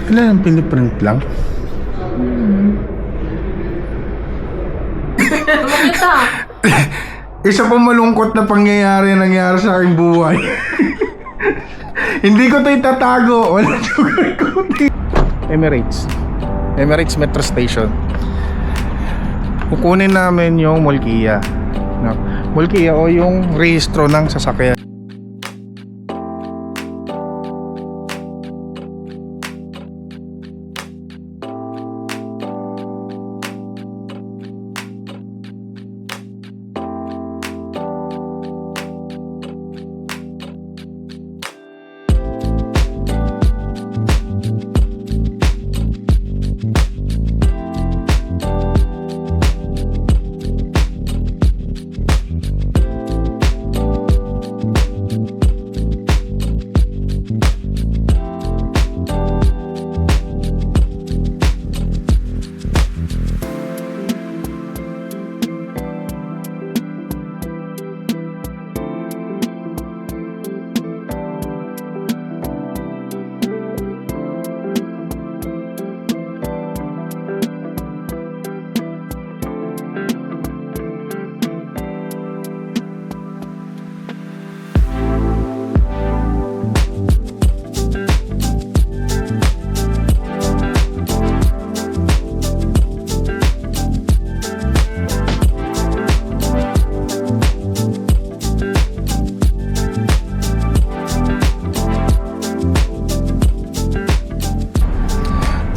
Wala nang piniprint lang. Bakit ah? Isa pang malungkot na pangyayari nangyari sa aking buhay. Hindi ko ito itatago. Wala sugarcoating. Emirates Metro Station. Kukunin namin yung Mulkia. No? Mulkia o yung rehistro ng sasakyan.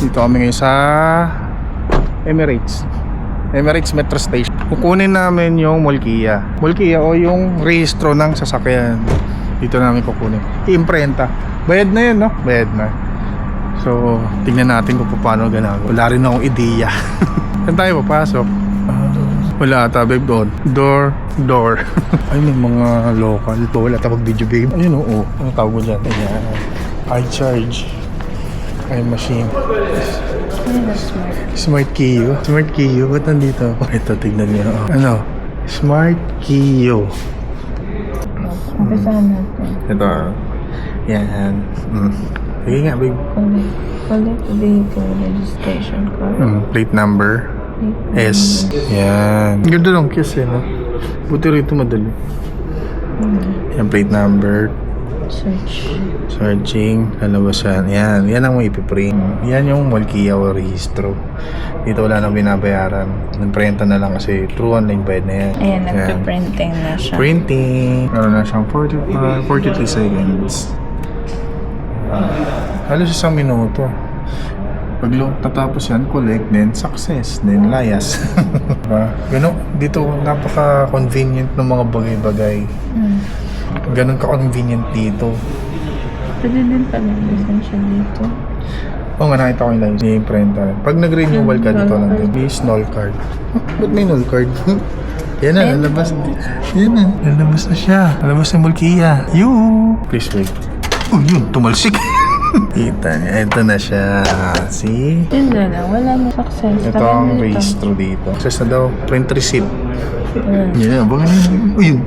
Dito kami ngayon sa Emirates Metro Station. Kukunin namin yung Mulkia o yung rehistro ng sasakyan. Dito namin kukunin. Imprenta. Bayad na yun, no? Bayad na. So, tingnan natin kung paano ganagawin. Wala rin akong ideya. Saan tayo papasok? Wala ata, babe, doon. Door. Ay, may mga local. Ito, wala tawag video, babe. Ayun, oo. Ano tawag mo dyan? Ayan. iCharge. Machine. Smart Kio. Ba't nandito ako? Ito, tignan niyo. Ano? Smart Kio. Umpisahan natin. Ito. Yan. Sige nga, babe. Collect vehicle registration card. Plate number. S. Yan. Ganda lang kasi, no? Buti rito madali. Yan, plate number. Searching, lalabasan. Yan ang may ipiprint. Yan yung Mulkia o rehistro. Dito wala nang binabayaran. Nagprinta na lang kasi true online bayad na yan. Ayan, nagpiprinting na siya. Printing. Meron na siyang 43 seconds. Halos isang minuto. Pag tatapos yan, collect, then success, then layas. Gano, dito napaka-convenient ng mga bagay-bagay. Ganun ka-convenient dito. Pwede din pala lisensya dito. Oo nga, nakita ko yung lines. Yung printer. Pag nag-renewal ka dito lang din. May null card. Ba't may null card? Yan na, lalabas. Yan na, lalabas na siya. Lalabas na Mulkia. Please wait. Oh, yun, tumalsik. Kita niya, ito na siya. See? Yun na lang, wala na success. Ito ang registro dito. Success na daw, print receipt. Yan, abangan na. Yun.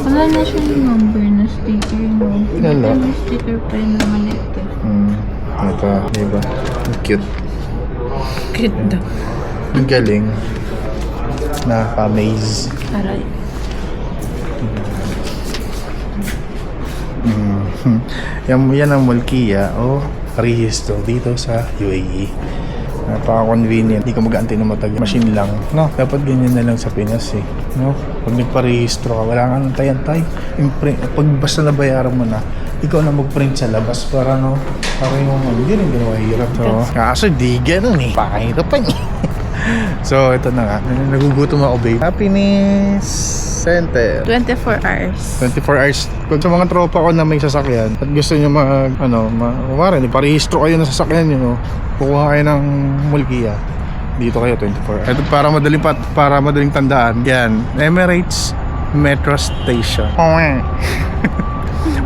Wala na siya yung number na sticker, no? Wala. May sticker pa yun naman ito. Ito, diba? Cute. Cute daw. Ang galing. Nakaka-amaze. Aray. Yan ang Mulkia o rehistro dito sa UAE. Napaka-convenient. Hindi ka mag-aantay na matagal. Machine lang. No? Dapat ganyan na lang sa Pinas eh. No? Pag nagparehistro ka, wala kang antay-antay. Pag basta nabayaran mo na, ikaw na mag-print sa labas para no? Para yung hindi rin ginawa hirap. So, kaso di ganun eh. Pakahirapan eh. So, ito na nga. Nagugutom ako, babe. Happiness Center. 24 hours. 24 hours. Kung sa mga tropa ko na may sasakyan at gusto nyo kumari, parehistro kayo ng sasakyan nyo, kukuha kayo ng Mulkia. Dito kayo 24 hours. Ito para madaling tandaan. Yan, Emirates Metro Station.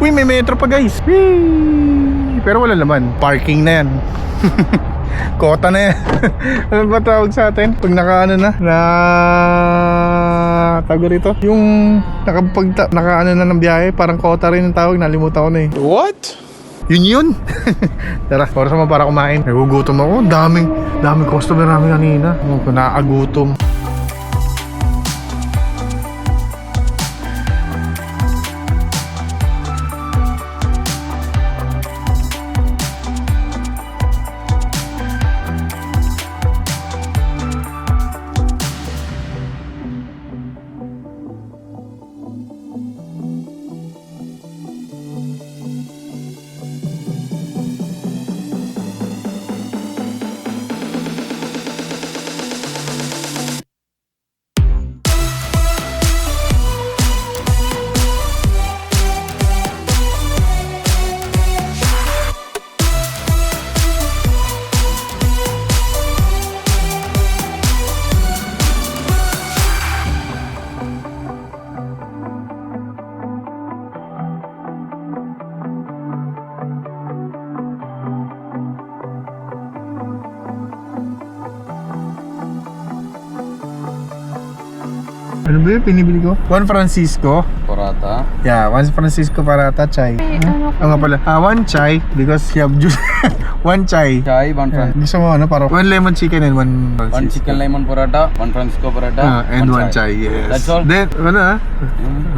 Uy, may metro pa, guys. Whee! Pero wala naman. Parking na yan. Kota na yan. Ano ba tawag sa atin? Pag tawag rito? Yung nakaano na ng biyahe, parang kota rin yung tawag, nalimutan ko na eh. What? Yun. Tara, oras naman para kumain. Nagugutom ako. Daming customer namin kanina. Nakakagutom. Ano ba yun pinibili ko? Juan Francisco. Porata. Yeah, Juan Francisco Parata chai. Ano Oo nga pala. One chai because you have juice. One chai. Chai, one Yeah. Gusto mo ano? Parang one lemon chicken and one Francisco. one chicken lemon porata, one Francisco porata, And one chai. Yes. That's all. Then, ano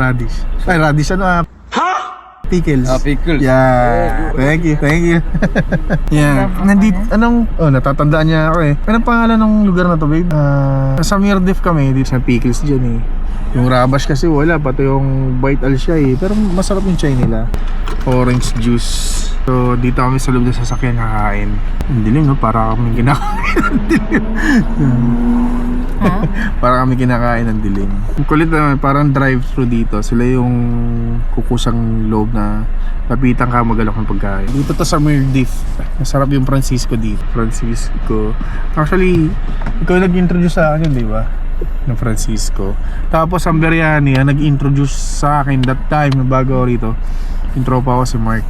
radish. Ay, radish ano Pickles. Pickles. Yeah. Thank you. Yeah. Nandito, natatandaan niya ako eh. Anong pangalan ng lugar na to, babe? Sa Mirdif kami, dito sa Pickles dyan eh. Yung Rabash kasi wala, pati yung Bite Al siya eh. Pero masarap yung chai nila. Orange juice. So, dito kami sa loob ng sasakyan kakain. Ang dilim, no? Para kami kinakain ng dilim. Para kami kinakain ng dilim. Ang kulit naman, parang drive-thru dito. Sila yung kukusang loob na lapitan ka magalok ng pagkain. Dito to sa Mirdif. Masarap yung Francisco dito. Francisco. Actually, ikaw nag-introduce sa akin, di ba? Ng Francisco. Tapos ang biryani, nag-introduce sa akin that time na bago ako rito. Intro pa ako si Mark.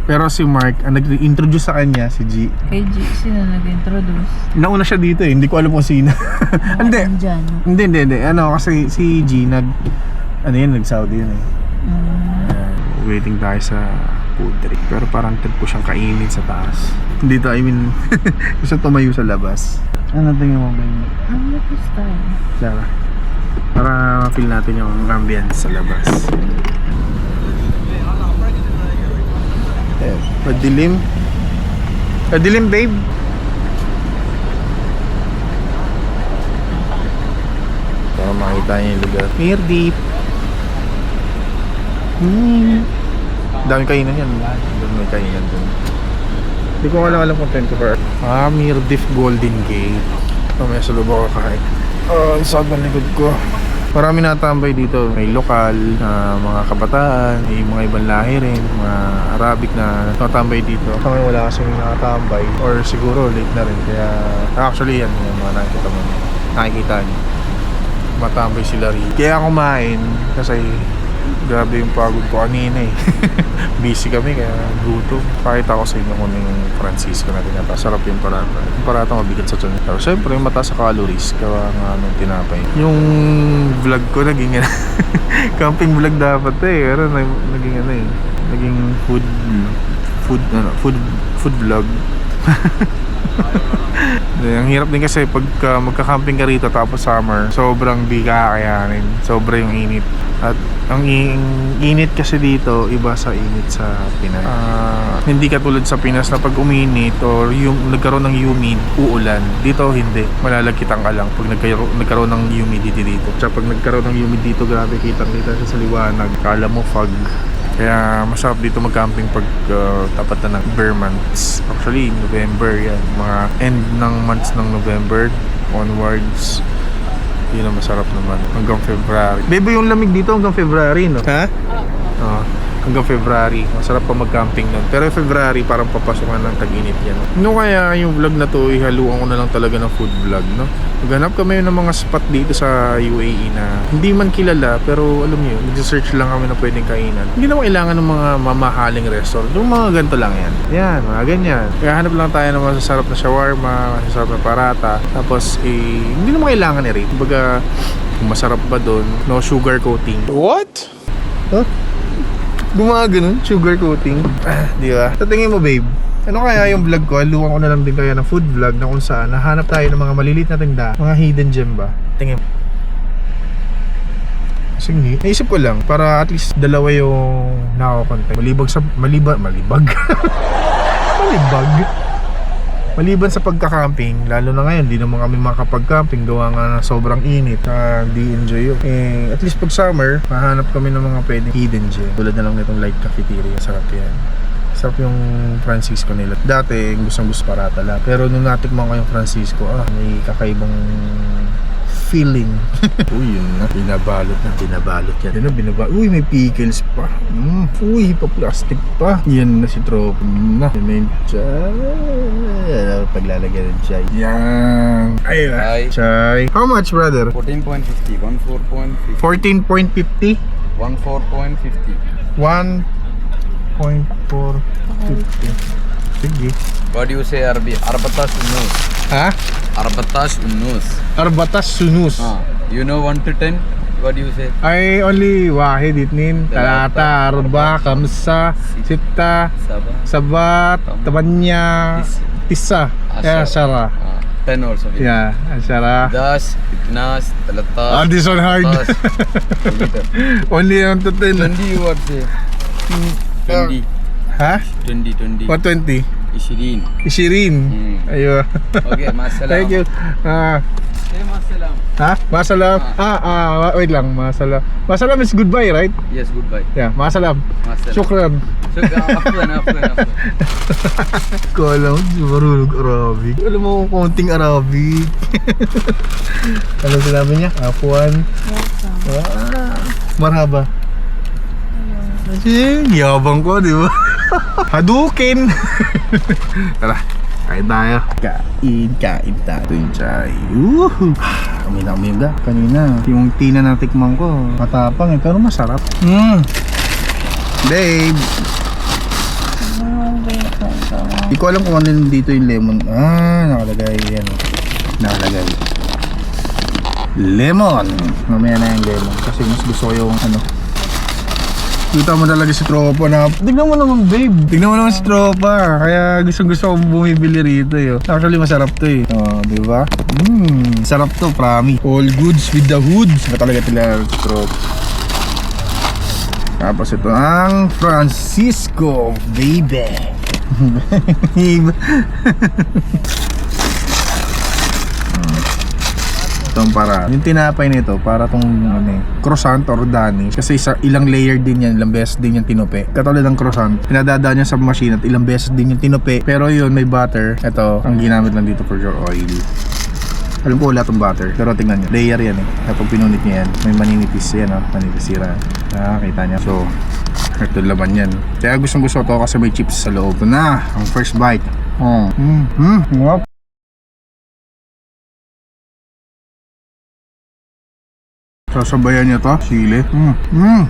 Pero si Mark, ang nag-introduce sa kanya, si G. Kay G, sino nag-introduce? Nauna siya dito eh, hindi ko alam kung sino. Hindi. Hindi. Ano, kasi si G nag-Saudi yun eh. Waiting tayo sa food trip. Pero parang trip ko siyang kainin sa taas. Dito, I mean, gusto tumayo sa labas. Ano tingin mo ba yun? Ang lapis tayo. Lara. Para ma-feel natin yung ambience sa labas. Madilim. Madilim, babe. Para makita niyo yung lugar. Mirdif. Dami kainan yan. Doon may kainan doon. Hindi ko alam kung 10 to 4. Mirdif Golden Gate. Mamaya sa loob ako kakain. Ang sakit ng likod ko. Marami natambay dito. May lokal na mga kabataan, may mga ibang lahi rin, mga Arabic na natambay dito. Kami wala kasing nakatambay or siguro late na rin. Kaya actually yan, yung mga nakikita niyo. Matambay sila rin. Kaya kumain kasi grabe yung pagod ko kanina eh. Busy kami kaya gutom. Pakita ko sa inyo kung yung Francisco na tinapa. Sarap yung parata. Yung parata mabigat sa tiyan. Pero syempre yung mataas sa calories. Kawa nga nung tinapay. Yung vlog ko naging camping vlog dapat eh. Pero naging naging food vlog. Ang hirap din kasi pag magka-camping ka rito tapos summer, sobrang di kakayanin. Sobra yung init. At ang init kasi dito iba sa init sa Pinas. Hindi katulad sa Pinas na pag uminit or yung nagkaroon ng humid, uulan. Dito hindi. Malalagkitan ka lang pag nagkaroon ng humidity dito. Tsaka pag nagkaroon ng humidity dito, grabe kitang-kita siya sa liwanag. Kala mo fog. Kaya masarap dito mag-camping pag tapat na ng bare months. Actually, November yan. Mga end ng months ng November onwards. Yun ang masarap naman. Hanggang February. Bebe, yung lamig dito hanggang February, no? Ha? Oo. Hanggang February. Masarap pa mag-camping nun. Pero February, parang papasukan ng tag-init yan. No, kaya yung vlog na to, ihaluan ko na lang talaga ng food vlog, no? Maghanap kami ng mga spot dito sa UAE na hindi man kilala, pero alam niyo, mag-search lang kami na pwedeng kainan. Hindi naman kailangan ng mga mamahaling restaurant. Yung mga ganito lang yan. Yan, mga ganyan. Kaya hanap lang tayo ng masasarap na shawarma, masasarap na parata. Tapos, hindi naman kailangan i-rate. Kumbaga, kung masarap ba doon, no sugar coating. What? Huh? Gumaganon, sugar coating. Di ba? Sa tingin mo, babe, ano kaya yung vlog ko? Haluan ko na lang din kaya ng food vlog na kung saan nahanap tayo ng mga maliliit na tinda, mga hidden gem ba? Tingin mo. Sige, naisip ko lang para at least dalawa yung nakakontak. Malibag. Maliban sa pagka-camping, lalo na ngayon, di naman kami makapag-camping gawa nga na sobrang init, di enjoy yun. At least pag summer, mahanap kami ng mga pwedeng hidden gem. Tulad na lang nitong light cafeteria, sarap yan. Sarap yung Francisco nila. Dati, gusto parata lang. Pero nung natikman ko yung Francisco, may kakaibang feeling. Uy, yun na. Binabalot yan. Yun na, uy, may pickles pa. Uy, pa-plastic pa. Yan na si Trop. Yan na yung chay. Paglalagyan ng chay. Yan. Ay, chay. How much, brother? 14.50, 14.50, 14.50? 14.50. 1.450. Sige. What do you say, Arabi? Arbatas Unus. Ha? Arbatas Unus. Arbatas sunus. You know 1 to 10? What do you say? Ay, only wahid itnin. Talata, arba, kamsa, sita, sabat, tabanya, tisa. Yeah, Ashara. 10 also. Yeah, Ashara. Das, Itnas, Talatas. This one hard. Only on to 10. 20 you what say? 20. Ha? 20. What 20? Ishirin. Ayun. Okay, masalam. Thank you. Say masalam. Ha? Masalam. Wait lang. Masalam. Masalam is goodbye, right? Yes, goodbye. Yeah, masalam. Masalam. Shukran. Afwan. Kala mo, di marunong Arabic. Alam mo, konting Arabic. Ano sinabi niya? Afwan. Marhaba. Kasi, yabang ko, di ba? Hadukin. Tara, kain tayo. Kain tayo. Ito yung chay. Umiyak. Kanina, yung tina na tikman ko, matapang pero masarap. Babe. Hindi ko alam kung ano dito yung lemon. Nakalagay yan. Lemon. Mamaya na yung lemon. Kasi mas gusto ko yung kita mo talaga si Tropa na tignan mo naman, babe. Tignan mo naman si Tropa. Kaya gusto kong bumibili rito Actually masarap to di ba? Sarap to, promise. All goods with the hood. Saka talaga talaga si Tropa. Tapos ito ang Francisco, baby. Itong para yung tinapay nito para tong croissant or dani kasi ilang layer din yan, ilang beses din yung tinupi. Katulad ng croissant, pinadadaan niya sa machine at ilang beses din yung tinupi. Pero yun, may butter. Ito, ang ginamit lang dito for your oil. Alam ko wala tong butter, pero tingnan nyo, layer yan kapag pinunit niya yan, may maninipis yan manipis sira. Kita niya. So, ito laman yan. Kaya gusto to kasi may chips sa loob. Ito na, ang first bite. Wow. Sasabayan niya to, sili.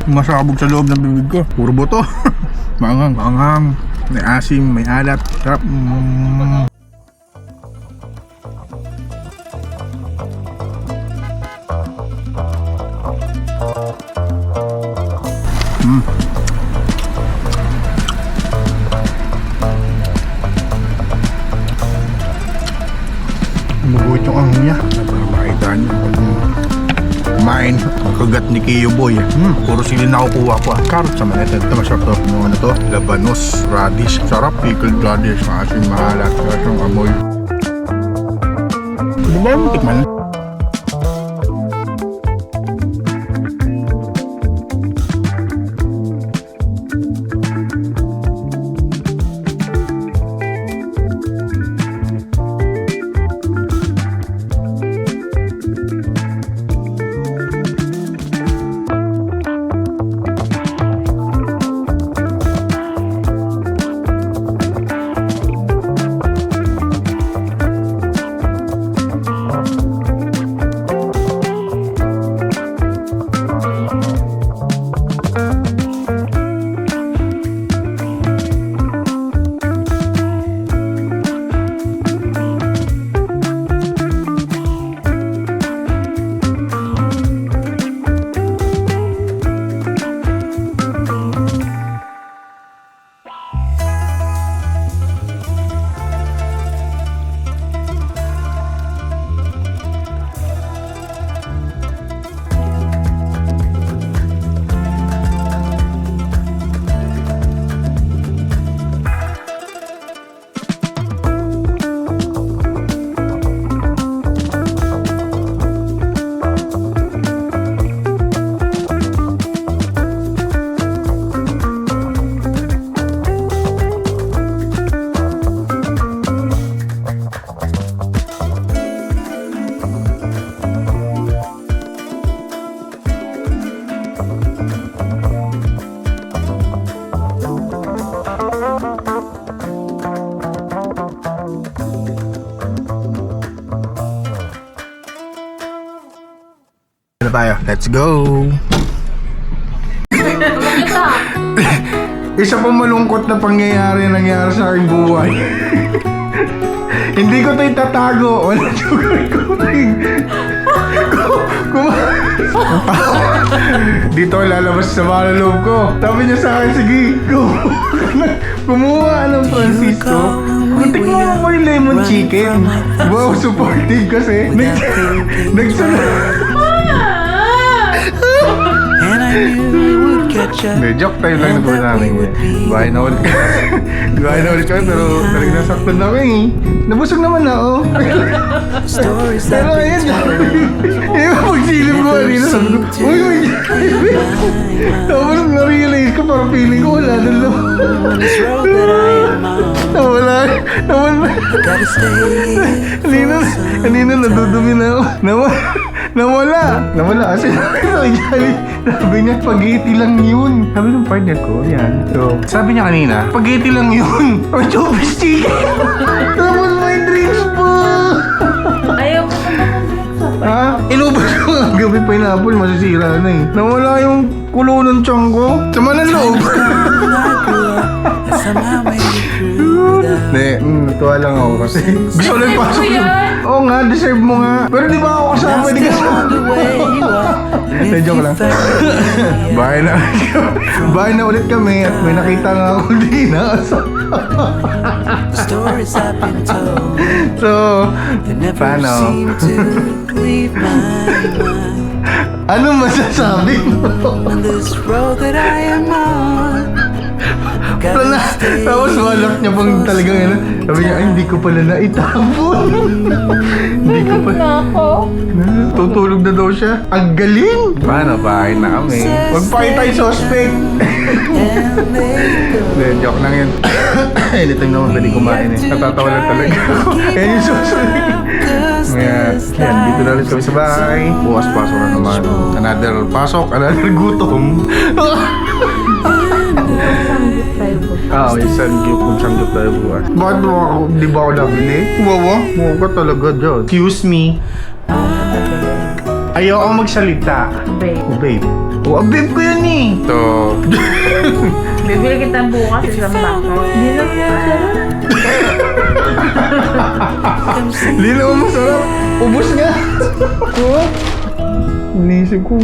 Masabog sa loob ng bibig ko. Puro buto. Maanghang. May asim, may alat. Sarap. Mabuhit yung ang niya. Makita niyo. Kumain, ang kagat ni Kiyo Boy. Puro sili na kukuha ko. Carrot sa maneta. Ito masarap to. Ano to? Labanos, radish. Sarap, pickled radish. Maasin, mahalat. Sarap yung amoy. Ano ba yung tikman? na tayo. Let's go! Isa pong malungkot na pangyayari nangyari sa aking buhay. Hindi ko ito itatago. Wala sugar-coating. Dito ako lalabas sa mga loob ko. Sabi niya sa akin, sige, go. Kumuha ng Francisco. Tikman mo yung lemon chicken. Wow, supportive kasi. Nagsunod. Hindi, joke tayo lang na po namin. Bahay na ulit. Bahay na ulit kami, pero talagang nasaktan na kami eh. Nabusog naman na ako. Pero ayun, yung pagsilip ko kanina, sabi ko, uy, tapos na-realize ko, parang feeling ko wala na lang. Kanina nadudumi na ako. Nawala. Kasi sabi niya, spaghetti lang yun. Sabi ng partner ko, yan. So, sabi niya kanina, spaghetti lang yun. Or choppies chicken. Tapos may drinks pa. Ayaw mo naman ng drinks up. Ha? Inubos ko nga gabi pineapple, masisira na eh. Nawala yung kulo ng tiyan ko. Sama ng loob. Hindi, natuwa lang ako kasi gusto ko lang pasok. Oo nga, deserve mo nga. Pero di ba ako kasama? Di kasama. Hindi, joke lang. Bahay na ulit kami at may nakita nga ako din na so, paano? Ano masasabi mo? Tapos malak niya pang talagang ano. Sabi niya, ay hindi ko pala naitapon. Hindi ko pa. Tutulog na daw siya. Ang galing! Paano? Pahay na kami. Magpahay tayo suspect. Hindi, joke lang yun. Anytime naman pwede kumain eh. Natatawa lang talaga ako. Yan yung suspect. Yan, dito na ulit kami sa bahay. Bukas pasok na naman. Another pasok, another gutom. Yung sangyup tayo bukas. Bakit mo ako, di ba ako nabili? Wawa, mukha ka talaga dyan. Excuse me. Ayoko magsalita. Babe. Oh, babe. Oh, babe ko yun eh. Ito. Bibili kita bukas isang bako. Hindi lang masarap. Hindi naman masarap. Ubus nga. Oh. Inisip ko.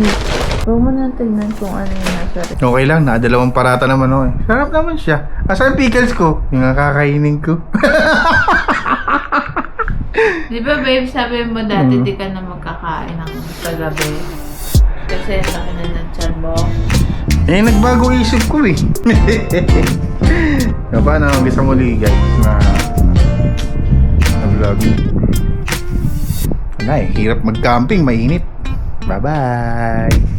Huwag mo na tignan kung ano yung nasa rin. Okay lang, nakadalawang parata naman ako eh. Sarap naman siya. Asan pickles ko? Yung nakakainin ko. Di ba babe, sabi mo dati di ka na magkakain ng kagabi? Kasi laki na ng tiyan mo. Eh, nagbago isip ko eh. Paano, bisa muli guys na vlog. Wala eh, hirap mag-camping, mainit. Bye-bye!